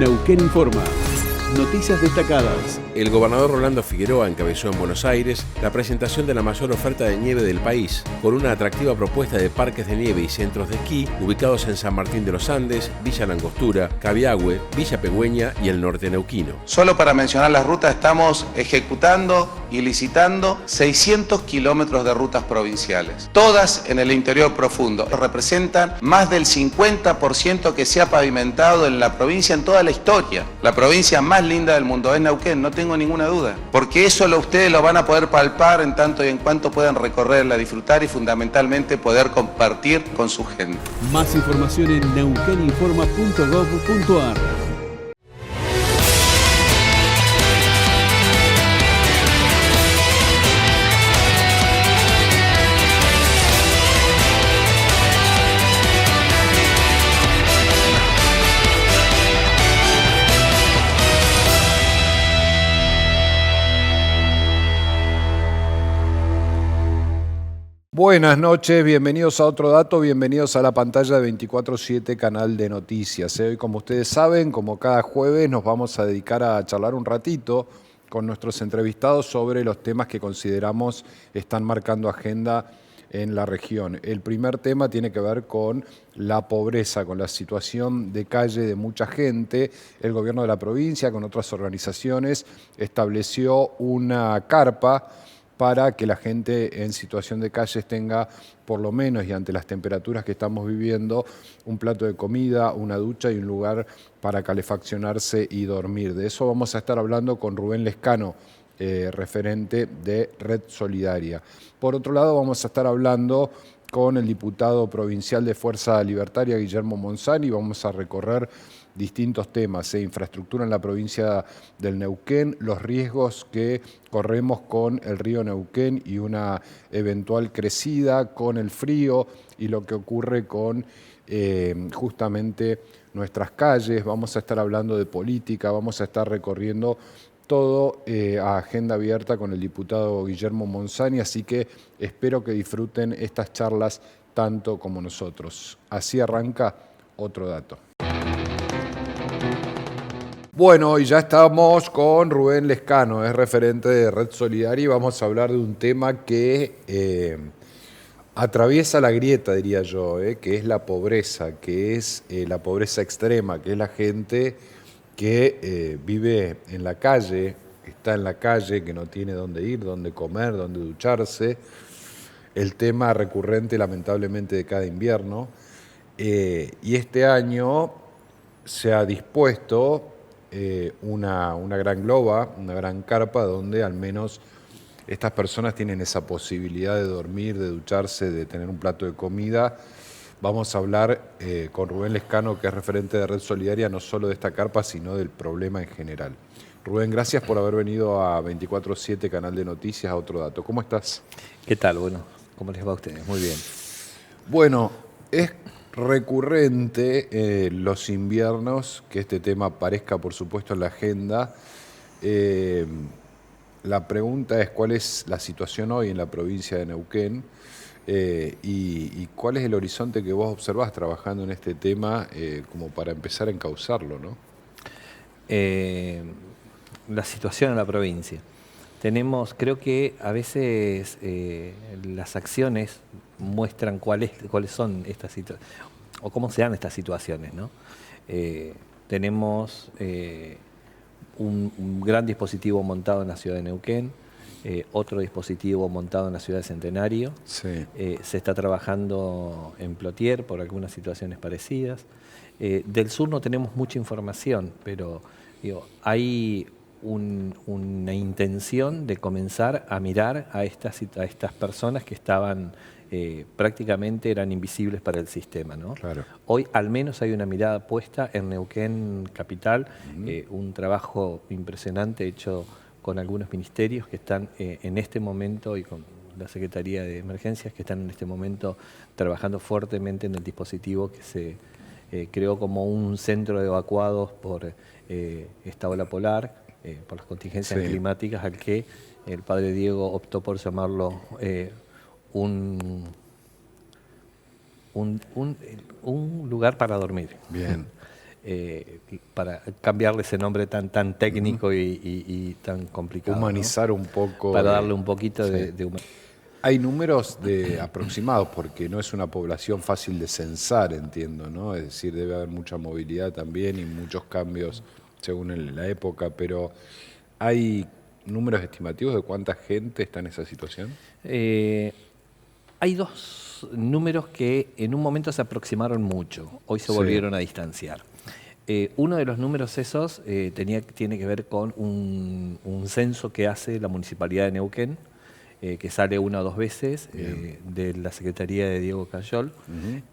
Neuquén Informa. Noticias destacadas. El gobernador Rolando Figueroa encabezó en Buenos Aires la presentación de la mayor oferta de nieve del país, con una atractiva propuesta de parques de nieve y centros de esquí ubicados en San Martín de los Andes, Villa La Angostura, Cabiahue, Villa Pegüeña y el norte neuquino. Solo para mencionar las rutas, estamos ejecutando y licitando 600 kilómetros de rutas provinciales, todas en el interior profundo. Representan más del 50% que se ha pavimentado en la provincia en toda la historia. La provincia más linda del mundo es Neuquén, no tengo ninguna duda, porque eso ustedes lo van a poder palpar en tanto y en cuanto puedan recorrerla, disfrutar y fundamentalmente poder compartir con su gente. Más información en neuqueninforma.gov.ar. Buenas noches, bienvenidos a otro dato, bienvenidos a la pantalla de 24/7 Canal de Noticias. Hoy, como ustedes saben, como cada jueves, nos vamos a dedicar a charlar un ratito con nuestros entrevistados sobre los temas que consideramos están marcando agenda en la región. El primer tema tiene que ver con la pobreza, con la situación de calle de mucha gente. El gobierno de la provincia, con otras organizaciones, estableció una carpa para que la gente en situación de calles tenga, por lo menos, y ante las temperaturas que estamos viviendo, un plato de comida, una ducha y un lugar para calefaccionarse y dormir. De eso vamos a estar hablando con Rubén Lescano, referente de Red Solidaria. Por otro lado, vamos a estar hablando con el diputado provincial de Fuerza Libertaria, Guillermo Monzani. Vamos a recorrer distintos temas, infraestructura en la provincia del Neuquén, los riesgos que corremos con el río Neuquén y una eventual crecida, con el frío y lo que ocurre con justamente nuestras calles. Vamos a estar hablando de política, vamos a estar recorriendo todo a agenda abierta con el diputado Guillermo Monzani, así que espero que disfruten estas charlas tanto como nosotros. Así arranca otro dato. Bueno, y ya estamos con Rubén Lescano, es referente de Red Solidaria, y vamos a hablar de un tema que atraviesa la grieta, diría yo, que es la pobreza, que es la pobreza extrema, que es la gente que vive en la calle, está en la calle, que no tiene dónde ir, dónde comer, dónde ducharse. El tema recurrente, lamentablemente, de cada invierno. Y este año se ha dispuesto una gran globa, una gran carpa, donde al menos estas personas tienen esa posibilidad de dormir, de ducharse, de tener un plato de comida. Vamos a hablar con Rubén Lescano, que es referente de Red Solidaria, no solo de esta carpa, sino del problema en general. Rubén, gracias por haber venido a 24/7 Canal de Noticias, a otro dato. ¿Cómo estás? ¿Qué tal? Bueno, ¿cómo les va a ustedes? Muy bien. Bueno, es recurrente los inviernos que este tema aparezca, por supuesto, en la agenda. La pregunta es cuál es la situación hoy en la provincia de Neuquén y cuál es el horizonte que vos observás trabajando en este tema como para empezar a encauzarlo, ¿no? La situación en la provincia. Creo que a veces las acciones muestran cuáles son estas situaciones, o cómo se dan estas situaciones, ¿no? Tenemos un gran dispositivo montado en la ciudad de Neuquén, otro dispositivo montado en la ciudad de Centenario. Sí. Se está trabajando en Plotier por algunas situaciones parecidas. Del sur no tenemos mucha información, pero hay una intención de comenzar a mirar a estas personas que estaban prácticamente eran invisibles para el sistema, ¿no? Claro. Hoy al menos hay una mirada puesta en Neuquén Capital, un trabajo impresionante hecho con algunos ministerios que están en este momento y con la Secretaría de Emergencias que están en este momento trabajando fuertemente en el dispositivo que se creó como un centro de evacuados por esta ola polar, por las contingencias climáticas, al que el padre Diego optó por llamarlo un lugar para dormir. Bien. para cambiarle ese nombre tan técnico y tan complicado. Humanizar, ¿no?, un poco. Para darle un poquito de humanidad. Hay números aproximados, porque no es una población fácil de censar, entiendo, ¿no? Es decir, debe haber mucha movilidad también y muchos cambios según la época, pero ¿hay números estimativos de cuánta gente está en esa situación? Hay dos números que en un momento se aproximaron mucho, hoy se volvieron a distanciar. Uno de los números esos tiene que ver con un censo que hace la Municipalidad de Neuquén, que sale 1 o 2 veces de la Secretaría de Diego Cayol,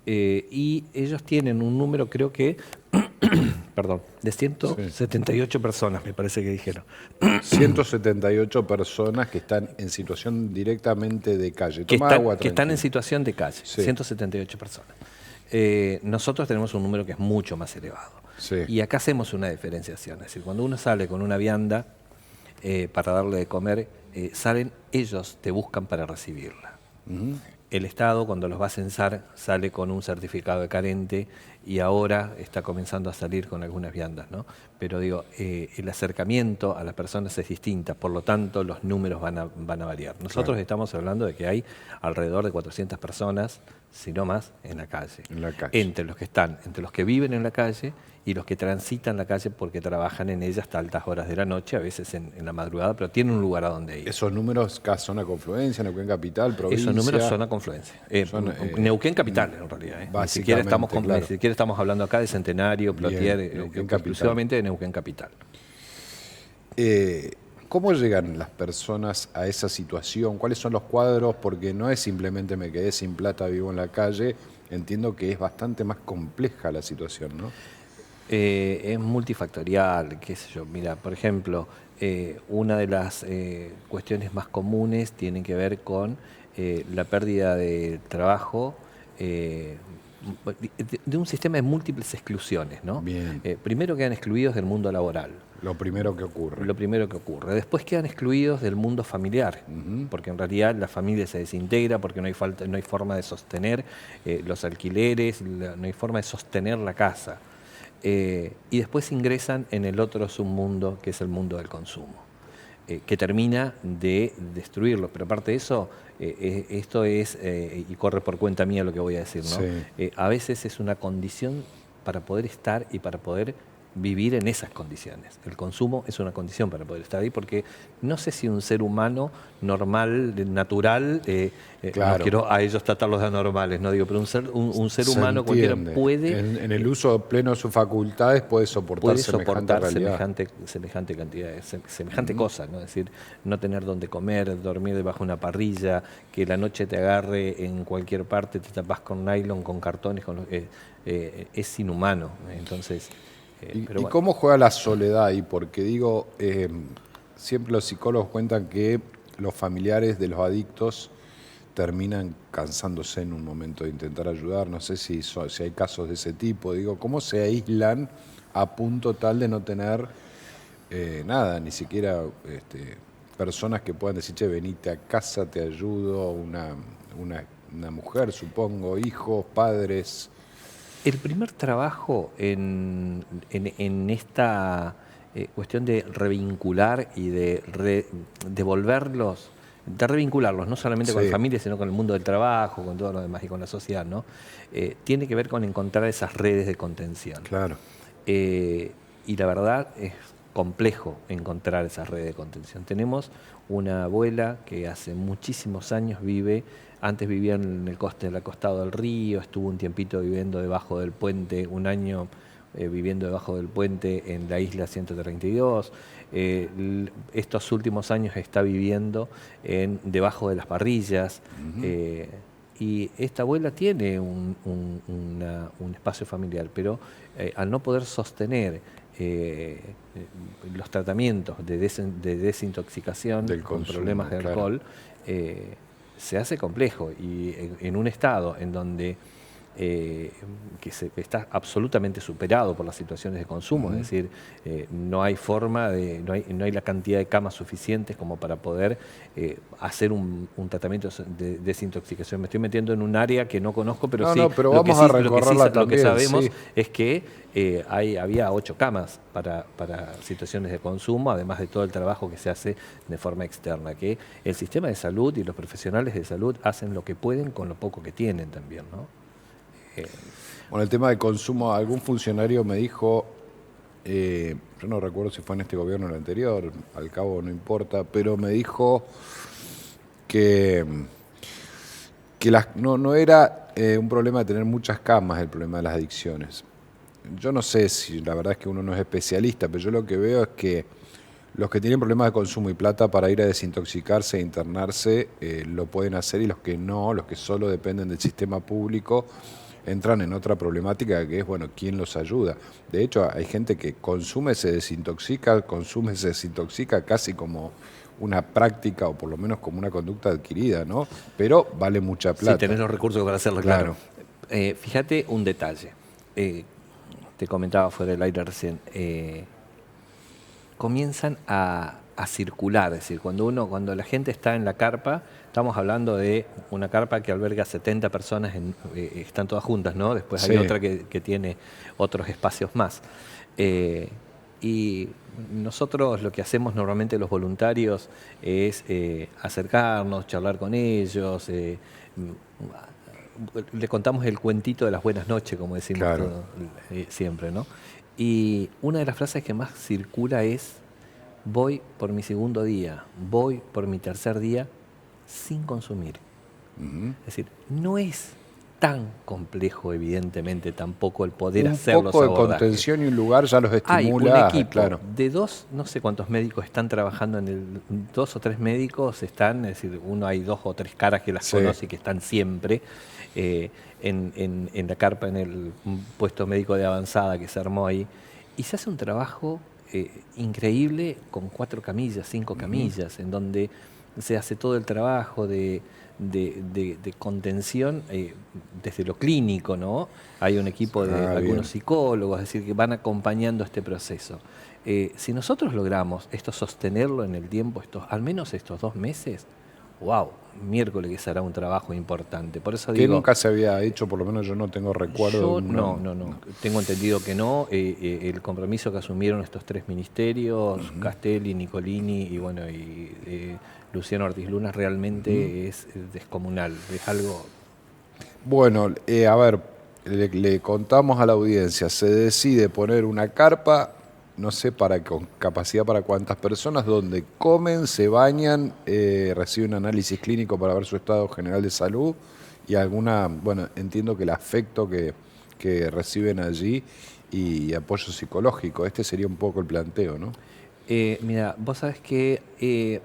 y ellos tienen un número, creo que, perdón, de 178 personas, me parece que dijeron. 178 personas que están en situación directamente de calle. Que están en situación de calle, sí. 178 personas. Nosotros tenemos un número que es mucho más elevado. Sí. Y acá hacemos una diferenciación, es decir, cuando uno sale con una vianda para darle de comer, ellos te buscan para recibirla. El Estado, cuando los va a censar, sale con un certificado de carente y ahora está comenzando a salir con algunas viandas, ¿no? Pero digo, el acercamiento a las personas es distinta, por lo tanto los números van a variar. Nosotros estamos hablando de que hay alrededor de 400 personas, si no más, en la calle. Entre los que viven en la calle y los que transitan la calle porque trabajan en ella hasta altas horas de la noche, a veces en la madrugada, pero tienen un lugar a donde ir. ¿Esos números son a confluencia, Neuquén Capital, provincia? Esos números son a confluencia. Neuquén Capital, en realidad. Ni siquiera estamos hablando acá de Centenario, Plotier, exclusivamente de Neuquén Capital. ¿Cómo llegan las personas a esa situación? ¿Cuáles son los cuadros? Porque no es simplemente me quedé sin plata, vivo en la calle. Entiendo que es bastante más compleja la situación, ¿no? Es multifactorial, qué sé yo. Mira, por ejemplo, una de las cuestiones más comunes tiene que ver con la pérdida de trabajo, de un sistema de múltiples exclusiones, ¿no? Bien. Primero quedan excluidos del mundo laboral. Lo primero que ocurre. Después quedan excluidos del mundo familiar, porque en realidad la familia se desintegra, porque no hay forma de sostener los alquileres, no hay forma de sostener la casa. Y después ingresan en el otro submundo, que es el mundo del consumo, que termina de destruirlo. Pero aparte de eso, esto es, y corre por cuenta mía lo que voy a decir, ¿no? Sí. A veces es una condición para poder estar y para poder vivir en esas condiciones. El consumo es una condición para poder estar ahí, porque no sé si un ser humano normal, natural, claro, no quiero a ellos tratarlos de anormales, no digo, pero un ser humano cualquiera puede... En el uso pleno de sus facultades puede soportar semejante cantidad, semejante cosa, ¿no? Es decir, no tener donde comer, dormir debajo de una parrilla, que la noche te agarre en cualquier parte, te tapas con nylon, con cartones, es inhumano. Entonces... ¿Y cómo juega la soledad ahí? Porque digo, siempre los psicólogos cuentan que los familiares de los adictos terminan cansándose en un momento de intentar ayudar. No sé si hay casos de ese tipo. Digo, ¿cómo se aíslan a punto tal de no tener nada, ni siquiera personas que puedan decir, che, venite a casa, te ayudo, una mujer, supongo, hijos, padres? El primer trabajo en esta cuestión de revincular y de devolverlos, de revincularlos, no solamente con la familia, sino con el mundo del trabajo, con todo lo demás y con la sociedad, ¿no? Tiene que ver con encontrar esas redes de contención. Claro. Y la verdad es complejo encontrar esas redes de contención. Tenemos una abuela que hace muchísimos años antes vivía en el acostado del río, estuvo un tiempito viviendo debajo del puente, un año viviendo debajo del puente en la isla 132. Estos últimos años está viviendo debajo de las parrillas. Y esta abuela tiene un espacio familiar, pero al no poder sostener los tratamientos de desintoxicación con problemas de alcohol, se hace complejo. Y en un estado en donde que está absolutamente superado por las situaciones de consumo, es decir, no hay forma no hay la cantidad de camas suficientes como para poder hacer un tratamiento de desintoxicación. Me estoy metiendo en un área que no conozco, pero pero vamos a recorrerla lo que también, sabemos sí. es que había 8 camas para situaciones de consumo, además de todo el trabajo que se hace de forma externa, que el sistema de salud y los profesionales de salud hacen lo que pueden con lo poco que tienen también, ¿no? Bueno, el tema de consumo, algún funcionario me dijo, yo no recuerdo si fue en este gobierno o en el anterior, al cabo no importa, pero me dijo que no era un problema de tener muchas camas el problema de las adicciones. Yo no sé si, la verdad es que uno no es especialista, pero yo lo que veo es que los que tienen problemas de consumo y plata para ir a desintoxicarse e internarse lo pueden hacer, y los que no, los que solo dependen del sistema público, entran en otra problemática que es, bueno, ¿quién los ayuda? De hecho, hay gente que consume, se desintoxica casi como una práctica o por lo menos como una conducta adquirida, ¿no? Pero vale mucha plata. Sí, tenés los recursos para hacerlo, claro. Fíjate un detalle. Te comentaba fuera del aire recién. Comienzan a circular, es decir, cuando la gente está en la carpa, estamos hablando de una carpa que alberga 70 personas, están todas juntas, ¿no? Después hay otra que tiene otros espacios más. Y nosotros lo que hacemos normalmente los voluntarios es acercarnos, charlar con ellos, le contamos el cuentito de las buenas noches, como decimos siempre, ¿no? Y una de las frases que más circula es: voy por mi segundo día, voy por mi tercer día sin consumir. Es decir, no es tan complejo, evidentemente, tampoco el poder hacer los abordajes. Un poco de contención y un lugar ya los estimula. Hay un equipo de 2, no sé cuántos médicos están trabajando 2 o 3 médicos están, es decir, hay 2 o 3 caras que las conoce y que están siempre en la carpa, en el puesto médico de avanzada que se armó ahí, y se hace un trabajo increíble con 4 camillas, 5 camillas, en donde se hace todo el trabajo de contención desde lo clínico, ¿no? Hay un equipo de algunos psicólogos, es decir, que van acompañando este proceso. Si nosotros logramos sostenerlo en el tiempo, al menos estos 2 meses, wow, miércoles que será un trabajo importante. Por eso digo, que nunca se había hecho, por lo menos yo no tengo recuerdo. No. Tengo entendido que no. El compromiso que asumieron estos 3 ministerios, Castelli, Nicolini y Luciano Ortiz Luna, realmente es descomunal, es algo... Bueno, a ver, le contamos a la audiencia, se decide poner una carpa, no sé con capacidad para cuántas personas, donde comen, se bañan, reciben análisis clínico para ver su estado general de salud y entiendo que el afecto que reciben allí y apoyo psicológico. Este sería un poco el planteo, ¿no? Mira, vos sabés que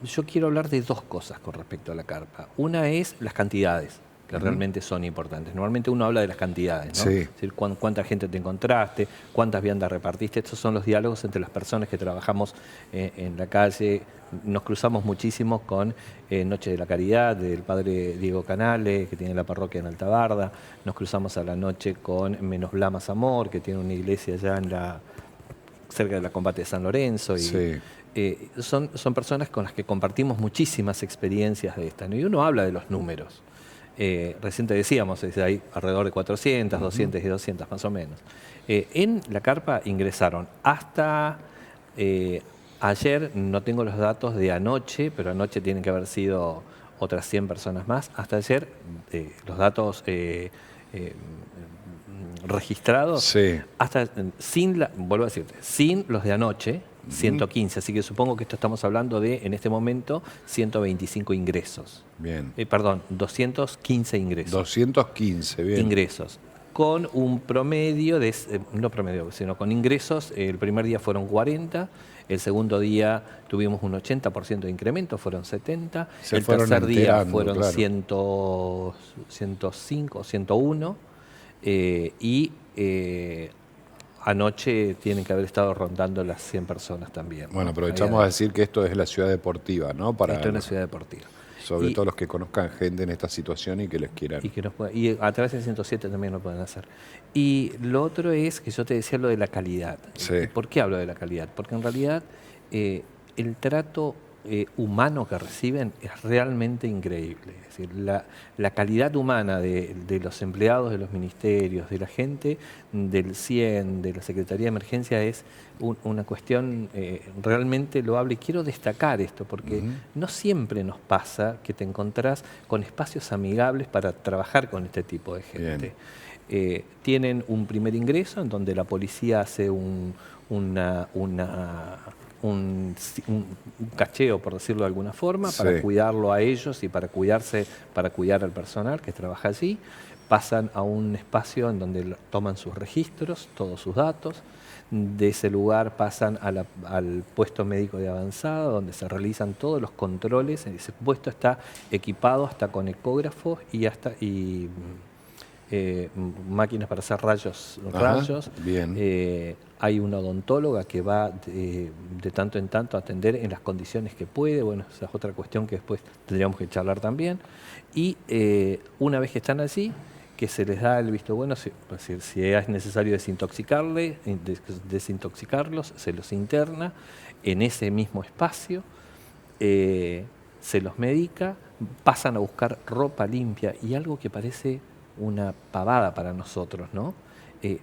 yo quiero hablar de 2 cosas con respecto a la carpa. Una es las cantidades, que realmente son importantes. Normalmente uno habla de las cantidades, ¿no? Es decir, cuánta gente te encontraste, cuántas viandas repartiste. Estos son los diálogos entre las personas que trabajamos en la calle. Nos cruzamos muchísimo con Noche de la Caridad, del padre Diego Canales, que tiene la parroquia en Alta Barda. Nos cruzamos a la noche con Menos Blamas Amor, que tiene una iglesia allá cerca de la Combate de San Lorenzo. Son personas con las que compartimos muchísimas experiencias de esta, ¿no? Y uno habla de los números. Recién te decíamos, hay alrededor de 400, 200 y 200 más o menos. En la carpa ingresaron hasta ayer, no tengo los datos de anoche, pero anoche tienen que haber sido otras 100 personas más. Hasta ayer, los datos registrados, hasta vuelvo a decirte, sin los de anoche, 115, así que supongo que estamos hablando de, en este momento, 125 ingresos. Bien. Perdón, 215 ingresos. 215, bien. Ingresos. Con un promedio sino con ingresos, el primer día fueron 40, el segundo día tuvimos un 80% de incremento, fueron 70, el tercer día fueron 105, 101, anoche tienen que haber estado rondando las 100 personas también. Bueno, aprovechamos a decir que esto es la ciudad deportiva, ¿no? Esto es una ciudad deportiva. Sobre todo los que conozcan gente en esta situación y que les quieran. Y a través del 107 también lo pueden hacer. Y lo otro es que yo te decía lo de la calidad. Sí. ¿Por qué hablo de la calidad? Porque en realidad el trato humano que reciben es realmente increíble. Es decir, la calidad humana de los empleados de los ministerios, de la gente del CIEN, de la Secretaría de Emergencia, es una cuestión realmente loable. Y quiero destacar esto porque no siempre nos pasa que te encontrás con espacios amigables para trabajar con este tipo de gente. Tienen un primer ingreso en donde la policía hace un cacheo, por decirlo de alguna forma, para cuidarlo a ellos y para cuidar al personal que trabaja allí. Pasan a un espacio en donde toman sus registros, todos sus datos. De ese lugar pasan al puesto médico de avanzada, donde se realizan todos los controles. Ese puesto está equipado hasta con ecógrafos y máquinas para hacer rayos. Bien. Hay una odontóloga que va de tanto en tanto a atender en las condiciones que puede. Bueno, esa es otra cuestión que después tendríamos que charlar también. Y una vez que están allí, que se les da el visto bueno, si es necesario desintoxicarlos, se los interna en ese mismo espacio, se los medica, pasan a buscar ropa limpia y algo que parece una pavada para nosotros, ¿no?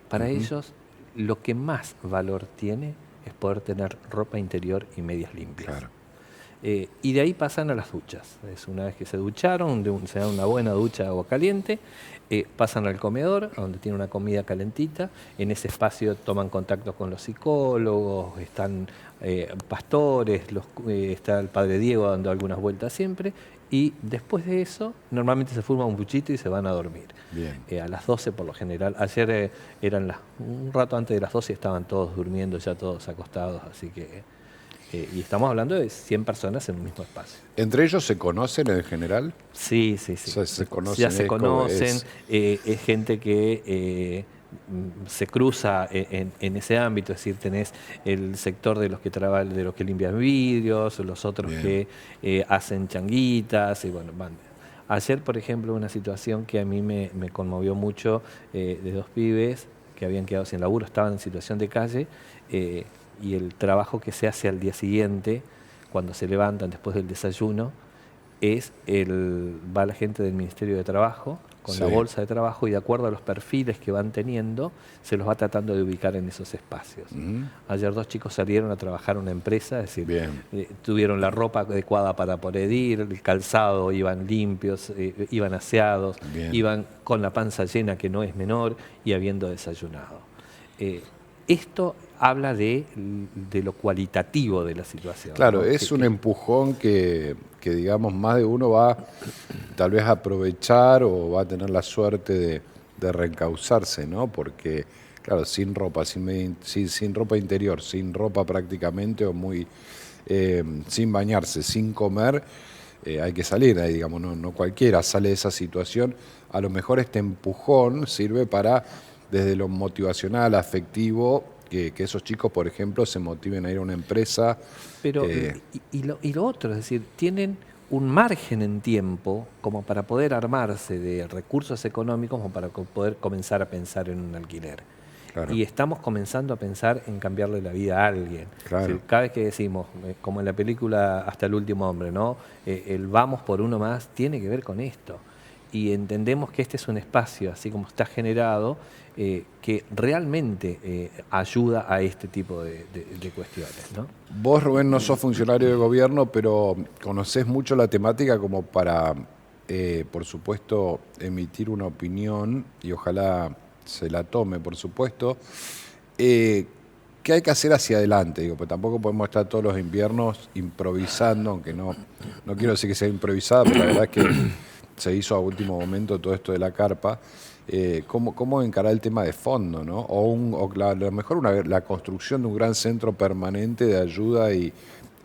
Para ellos lo que más valor tiene es poder tener ropa interior y medias limpias. Claro. Y de ahí pasan a las duchas. Una vez que se ducharon, se dan una buena ducha de agua caliente, pasan al comedor, donde tienen una comida calentita. En ese espacio toman contacto con los psicólogos, están pastores, está el padre Diego dando algunas vueltas siempre. Y después de eso, normalmente se forma un buchito y se van a dormir. Bien. A las 12 por lo general. Ayer eran un rato antes de las 12 y estaban todos durmiendo, ya todos acostados, así que... y estamos hablando de 100 personas en un mismo espacio. ¿Entre ellos se conocen en general? Sí. O sea, se conocen, ya se conocen, es gente que se cruza en ese ámbito, es decir, tenés el sector de los que trabajan, de los que limpian vidrios, los otros que hacen changuitas, y bueno, van. Ayer, por ejemplo, una situación que a mí me conmovió mucho, de dos pibes que habían quedado sin laburo, estaban en situación de calle, y el trabajo que se hace al día siguiente, cuando se levantan después del desayuno, va la gente del Ministerio de Trabajo con la bolsa de trabajo y de acuerdo a los perfiles que van teniendo, se los va tratando de ubicar en esos espacios. Ayer 2 chicos salieron a trabajar en una empresa, es decir, tuvieron la ropa adecuada para poder ir, el calzado, iban limpios, iban aseados, iban con la panza llena, que no es menor, y habiendo desayunado. Esto habla de lo cualitativo de la situación. Claro, ¿no? es un empujón que digamos más de uno va tal vez a aprovechar o va a tener la suerte de reencauzarse, ¿no? Porque, claro, sin ropa, sin ropa interior, sin ropa prácticamente o sin bañarse, sin comer, hay que salir ahí, digamos, no cualquiera sale de esa situación. A lo mejor este empujón sirve para, desde lo motivacional, afectivo, que esos chicos, por ejemplo, se motiven a ir a una empresa. Pero, y lo otro, es decir, tienen un margen en tiempo como para poder armarse de recursos económicos como para poder comenzar a pensar en un alquiler. Claro. Y estamos comenzando a pensar en cambiarle la vida a alguien. Claro. Es decir, cada vez que decimos, como en la película Hasta el último hombre, ¿no? El vamos por uno más tiene que ver con esto. Y entendemos que este es un espacio, así como está generado, que realmente ayuda a este tipo de cuestiones, ¿no? Vos, Rubén, no sos funcionario de gobierno, pero conocés mucho la temática como para, por supuesto, emitir una opinión, y ojalá se la tome, por supuesto. ¿Qué hay que hacer hacia adelante? Digo, pues tampoco podemos estar todos los inviernos improvisando, aunque no quiero decir que sea improvisada, pero la verdad es que se hizo a último momento todo esto de la carpa. ¿Cómo encarar el tema de fondo, ¿no? O a lo mejor la construcción de un gran centro permanente de ayuda y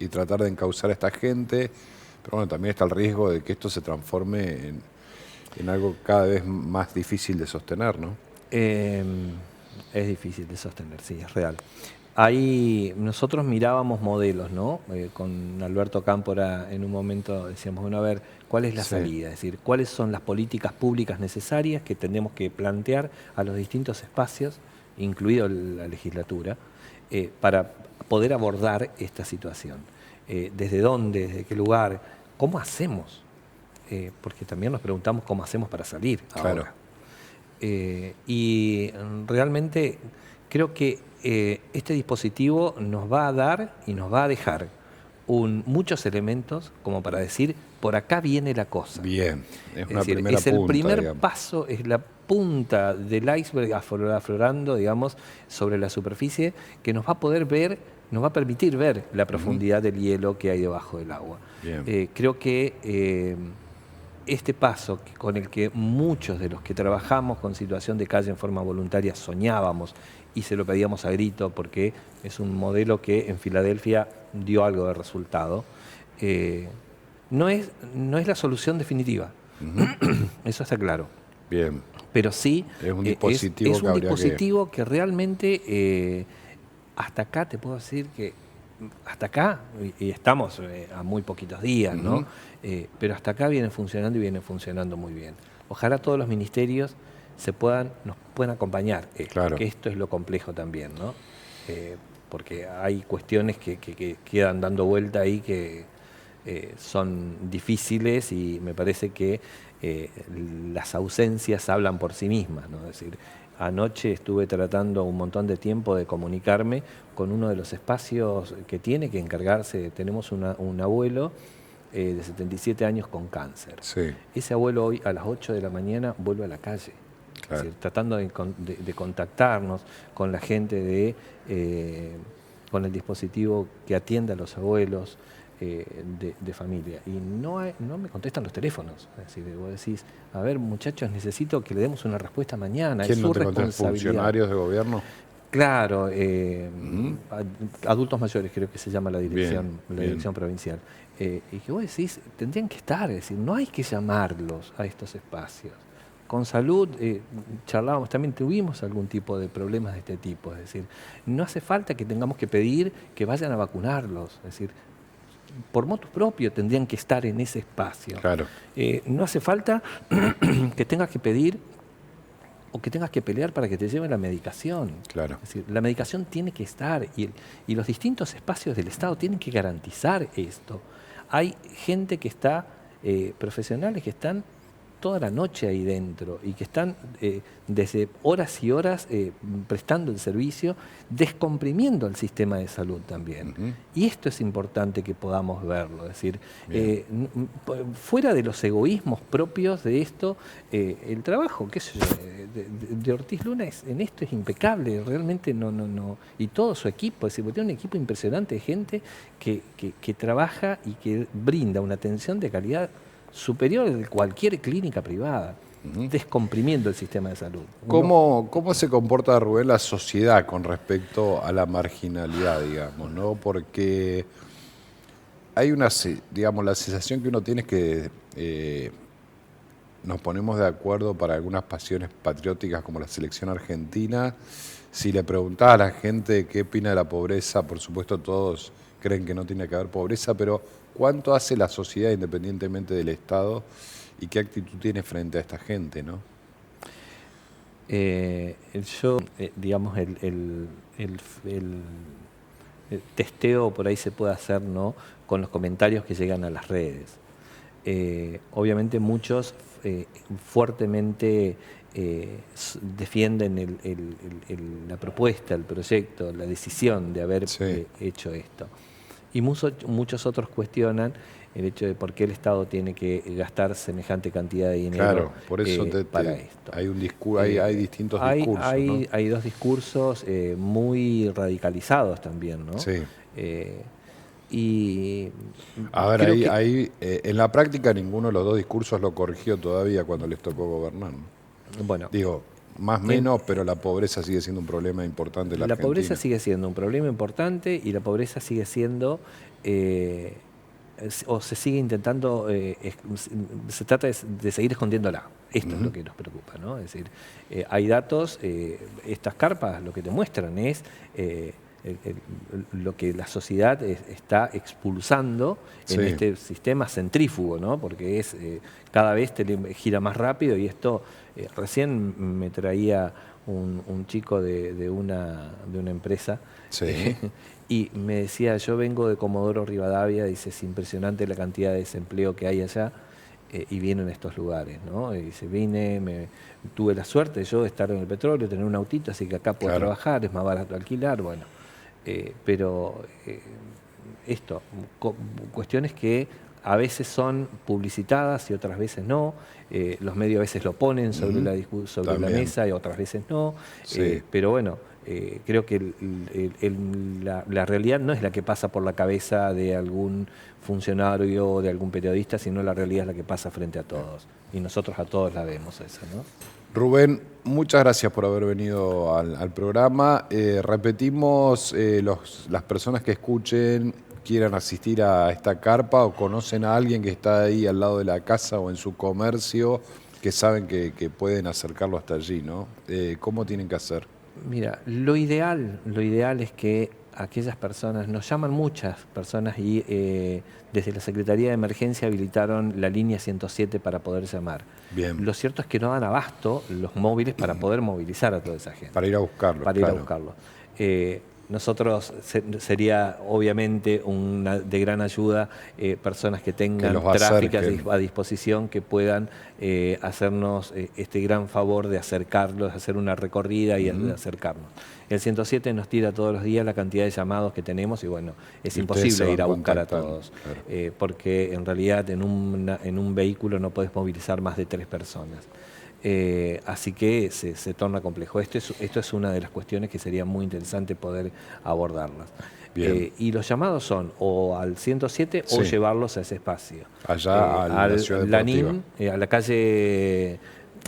tratar de encauzar a esta gente. Pero bueno, también está el riesgo de que esto se transforme en algo cada vez más difícil de sostener, ¿no? Es difícil de sostener, sí, es real. Ahí nosotros mirábamos modelos, ¿no? Con Alberto Cámpora en un momento decíamos, bueno, a ver, ¿cuál es la salida? Es decir, ¿cuáles son las políticas públicas necesarias que tenemos que plantear a los distintos espacios, incluido la legislatura, para poder abordar esta situación? ¿Desde dónde? ¿Desde qué lugar? ¿Cómo hacemos? Porque también nos preguntamos cómo hacemos para salir ahora. Y realmente creo que este dispositivo nos va a dar y nos va a dejar muchos elementos como para decir, por acá viene la cosa. Bien, es una decir, primera es el punta, primer digamos. paso, es la punta del iceberg aflorando, digamos, sobre la superficie, que nos va a poder ver, nos va a permitir ver la profundidad del hielo que hay debajo del agua. Creo que este paso con el que muchos de los que trabajamos con situación de calle en forma voluntaria soñábamos y se lo pedíamos a grito porque es un modelo que en Filadelfia dio algo de resultado, no es la solución definitiva. Eso está claro. Bien. Pero sí es un dispositivo, es un dispositivo que realmente hasta acá te puedo decir que hasta acá, y estamos a muy poquitos días, ¿no? Pero hasta acá viene funcionando y viene funcionando muy bien. Ojalá todos los ministerios nos puedan acompañar, que esto es lo complejo también, ¿no? Porque hay cuestiones que quedan dando vuelta ahí que son difíciles y me parece que las ausencias hablan por sí mismas, ¿no? Es decir, anoche estuve tratando un montón de tiempo de comunicarme con uno de los espacios que tiene que encargarse. Tenemos un abuelo de 77 años con cáncer. Ese abuelo hoy a las 8 de la mañana vuelve a la calle. Es decir, tratando de contactarnos con la gente con el dispositivo que atiende a los abuelos de familia. Y no me contestan los teléfonos. Es decir, vos decís, a ver, muchachos, necesito que le demos una respuesta mañana. ¿Quién es no su te contesta? responsabilidad. ¿Funcionarios de gobierno? Claro, adultos mayores creo que se llama la dirección, dirección provincial. Y que vos decís, tendrían que estar, es decir, no hay que llamarlos a estos espacios. Con salud charlábamos, también tuvimos algún tipo de problemas de este tipo, es decir, no hace falta que tengamos que pedir que vayan a vacunarlos, es decir, por motu propio tendrían que estar en ese espacio. No hace falta que tengas que pedir o que tengas que pelear para que te lleven la medicación. Es decir, la medicación tiene que estar y los distintos espacios del Estado tienen que garantizar esto. Hay gente que está, profesionales que están toda la noche ahí dentro y que están desde horas y horas prestando el servicio, descomprimiendo el sistema de salud también. Y esto es importante que podamos verlo, es decir, fuera de los egoísmos propios de esto, el trabajo, qué sé yo, de Ortiz Luna en esto es impecable, realmente no, y todo su equipo, es decir, tiene un equipo impresionante de gente que trabaja y que brinda una atención de calidad superior de cualquier clínica privada, descomprimiendo el sistema de salud. ¿Cómo se comporta, Rubén, la sociedad con respecto a la marginalidad, digamos, ¿no? Porque hay una, digamos, la sensación que uno tiene es que nos ponemos de acuerdo para algunas pasiones patrióticas como la selección argentina. Si le preguntás a la gente qué opina de la pobreza, por supuesto todos creen que no tiene que haber pobreza, pero ¿cuánto hace la sociedad independientemente del Estado y qué actitud tiene frente a esta gente, no? Digamos, el testeo por ahí se puede hacer, ¿no?, con los comentarios que llegan a las redes. Obviamente muchos fuertemente defienden la propuesta, el proyecto, la decisión de haber hecho esto. Y muchos otros cuestionan el hecho de por qué el Estado tiene que gastar semejante cantidad de dinero por eso para esto. Hay distintos discursos. Hay dos discursos muy radicalizados también, ¿no? A ver, ahí en la práctica ninguno de los dos discursos lo corrigió todavía cuando les tocó gobernar, ¿no? Bueno, digo, más o menos, pero la pobreza sigue siendo un problema importante en la Argentina. La pobreza sigue siendo un problema importante y la pobreza sigue siendo, o se sigue intentando, se trata de seguir escondiéndola. Esto es lo que nos preocupa, ¿no? Es decir, hay datos, estas carpas lo que te muestran es lo que la sociedad está expulsando en Sí. este sistema centrífugo, ¿no? Porque cada vez gira más rápido y esto, recién me traía un chico de una empresa Sí. y me decía, yo vengo de Comodoro Rivadavia, dice, es impresionante la cantidad de desempleo que hay allá. Y vienen a estos lugares, ¿no? Y dice, tuve la suerte yo de estar en el petróleo, tener un autito, así que acá puedo Claro. trabajar, es más barato alquilar, bueno. Pero cuestiones que a veces son publicitadas y otras veces no. Los medios a veces lo ponen sobre la mesa y otras veces no. Sí. Pero bueno, creo que la realidad no es la que pasa por la cabeza de algún funcionario o de algún periodista, sino la realidad es la que pasa frente a todos. Y nosotros a todos la vemos esa, ¿no? Rubén, muchas gracias por haber venido al programa. Repetimos, las personas que escuchen, quieran asistir a esta carpa o conocen a alguien que está ahí al lado de la casa o en su comercio, que saben que pueden acercarlo hasta allí, ¿no? ¿Cómo tienen que hacer? Mira, lo ideal es que aquellas personas, nos llaman muchas personas y desde la Secretaría de Emergencia habilitaron la línea 107 para poder llamar. Bien. Lo cierto es que no dan abasto los móviles para poder movilizar a toda esa gente. Para ir a buscarlo. Para ir a buscarlo. Nosotros sería obviamente de gran ayuda personas que tengan tráfico a disposición que puedan hacernos este gran favor de acercarlos, hacer una recorrida y de acercarnos. El 107 nos tira todos los días la cantidad de llamados que tenemos y bueno, es imposible ir a buscar a todos, claro. Porque en realidad en un vehículo no podés movilizar más de 3 personas. Así que se torna complejo. Esto es una de las cuestiones que sería muy interesante poder abordarlas. Y los llamados son o al 107 o llevarlos a ese espacio. Allá a la ciudad deportiva. Lanín, a la calle.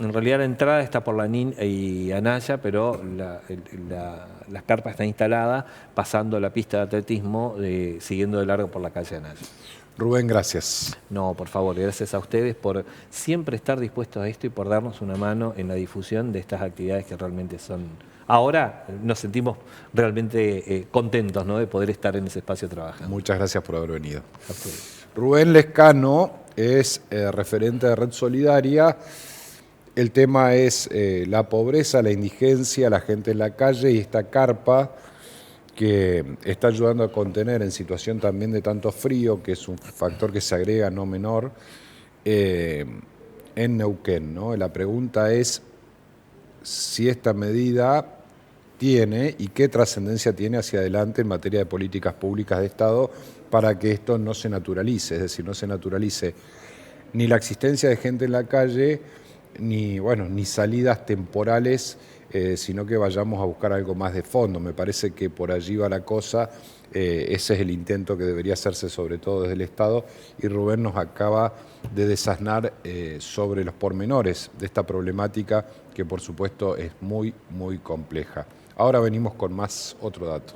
En realidad la entrada está por Lanín y Anaya, pero la carpa está instalada pasando la pista de atletismo, siguiendo de largo por la calle Anaya. Rubén, gracias. No, por favor, gracias a ustedes por siempre estar dispuestos a esto y por darnos una mano en la difusión de estas actividades que realmente son... Ahora nos sentimos realmente contentos, ¿no?, de poder estar en ese espacio trabajando. Muchas gracias por haber venido. A ustedes. Rubén Lescano es referente de Red Solidaria. El tema es la pobreza, la indigencia, la gente en la calle y esta carpa que está ayudando a contener en situación también de tanto frío, que es un factor que se agrega no menor, en Neuquén, ¿no? La pregunta es si esta medida tiene y qué trascendencia tiene hacia adelante en materia de políticas públicas de Estado para que esto no se naturalice, es decir, no se naturalice ni la existencia de gente en la calle, ni salidas temporales, sino que vayamos a buscar algo más de fondo. Me parece que por allí va la cosa, ese es el intento que debería hacerse sobre todo desde el Estado, y Rubén nos acaba de desasnar sobre los pormenores de esta problemática que por supuesto es muy, muy compleja. Ahora venimos con otro dato.